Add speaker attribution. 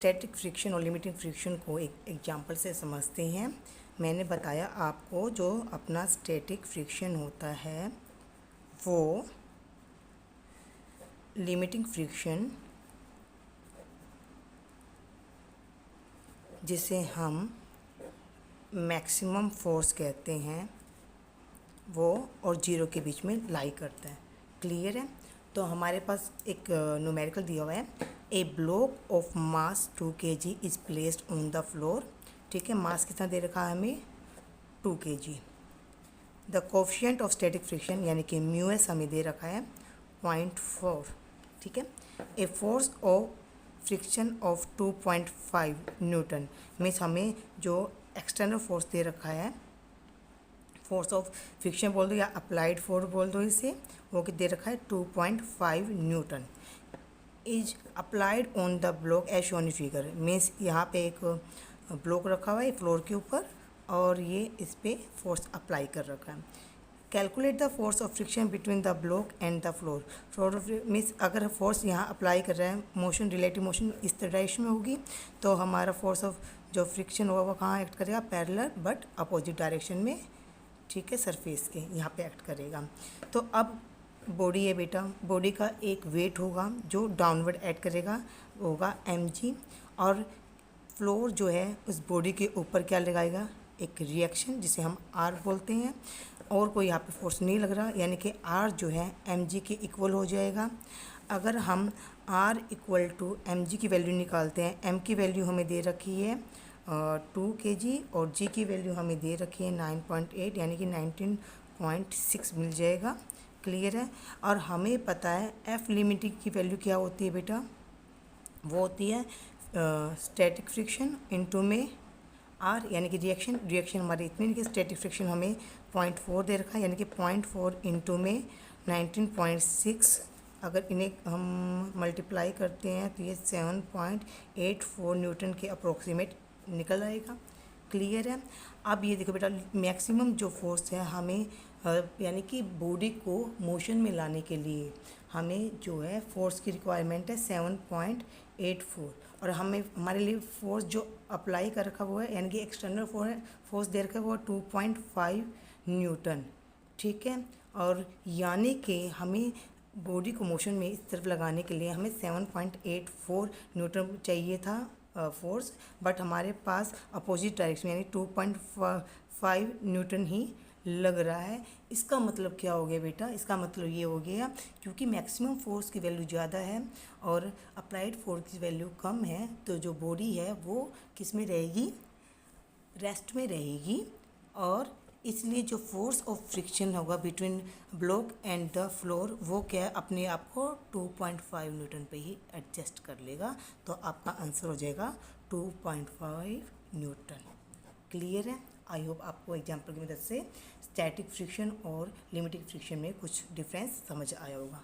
Speaker 1: Static friction और limiting friction को एक एग्जांपल से समझते हैं। मैंने बताया आपको जो अपना स्टैटिक फ्रिक्शन होता है वो लिमिटिंग फ्रिक्शन जिसे हम मैक्सिमम फोर्स कहते हैं वो और जीरो के बीच में लाई करता है। क्लियर है? तो हमारे पास एक न्यूमेरिकल दिया हुआ है, a block of mass 2 kg is placed on the floor. ठीक है, मास कितना दे रखा है हमें 2 kg। The coefficient of static friction यानी कि म्यू एस हमें दे रखा है 0.4। ठीक है, a force of friction of 2.5 Newton means हमें जो एक्सटर्नल फोर्स दे रखा है, फोर्स ऑफ फ्रिक्शन बोल दो या अप्लाइड फोर्स बोल दो इसे, वो कि दे रखा है 2.5 newton is applied on the block as shown figure. Means यहाँ पे एक ब्लॉक रखा हुआ है फ्लोर के ऊपर और ये इस पर फोर्स अप्लाई कर रखा है। Calculate the force of friction between the block and the floor. Floor means अगर फोर्स यहाँ अप्लाई कर रहा है, मोशन रिलेटिव मोशन इस डायरेक्शन में होगी तो हमारा फोर्स ऑफ जो फ्रिक्शन होगा वो कहाँ एक्ट करेगा, पैरेलल बट अपोजिट डायरेक्शन में। ठीक है, सरफेस के यहाँ पे एक्ट करेगा। तो अब बॉडी है बेटा, बॉडी का एक वेट होगा जो डाउनवर्ड एक्ट करेगा, होगा mg, और फ्लोर जो है उस बॉडी के ऊपर क्या लगाएगा, एक रिएक्शन जिसे हम r बोलते हैं, और कोई यहाँ पे फोर्स नहीं लग रहा, यानी कि r जो है mg के इक्वल हो जाएगा। अगर हम r इक्वल टू mg की वैल्यू निकालते हैं, m की वैल्यू हमें दे रखी है 2 kg और g की वैल्यू हमें दे रखी है 9.8 यानी कि 19.6 मिल जाएगा। क्लियर है? और हमें पता है F लिमिटिंग की वैल्यू क्या होती है बेटा, वो होती है स्टैटिक फ्रिक्शन इनटू में R यानी कि रिएक्शन हमारे इतने नहीं कि स्टैटिक फ्रिक्शन हमें 0.4 दे रखा है, यानी कि 0.4 इंटू में 19.6, अगर इन्हें हम मल्टीप्लाई करते हैं तो ये 7.84 न्यूटन के अप्रोक्सीमेट निकल आएगा। क्लियर है? अब ये देखो बेटा, मैक्सिमम जो फोर्स है हमें यानी कि बॉडी को मोशन में लाने के लिए हमें जो है फोर्स की रिक्वायरमेंट है 7.84, और हमें हमारे लिए फोर्स जो अप्लाई कर रखा हुआ है यानी कि एक्सटर्नल फोर्स दे रखा है वो 2.5 न्यूटन। ठीक है, और यानी कि हमें बॉडी को मोशन में इस तरफ लगाने के लिए हमें 7.84 न्यूटन चाहिए था फोर्स, बट हमारे पास अपोजिट डायरेक्शन यानी 2.5 न्यूटन ही लग रहा है। इसका मतलब क्या हो गया बेटा, इसका मतलब ये हो गया क्योंकि मैक्सिमम फोर्स की वैल्यू ज़्यादा है और अप्लाइड फोर्स की वैल्यू कम है, तो जो बॉडी है वो किस में रहेगी, रेस्ट में रहेगी, और इसलिए जो फोर्स ऑफ फ्रिक्शन होगा between block and the floor वो क्या है, अपने आप को 2.5 न्यूटन पे ही एडजस्ट कर लेगा। तो आपका आंसर हो जाएगा 2.5 न्यूटन। क्लियर है? आई होप आपको एग्जाम्पल की मदद से स्टैटिक फ्रिक्शन और लिमिटिंग फ्रिक्शन में कुछ डिफरेंस समझ आया होगा।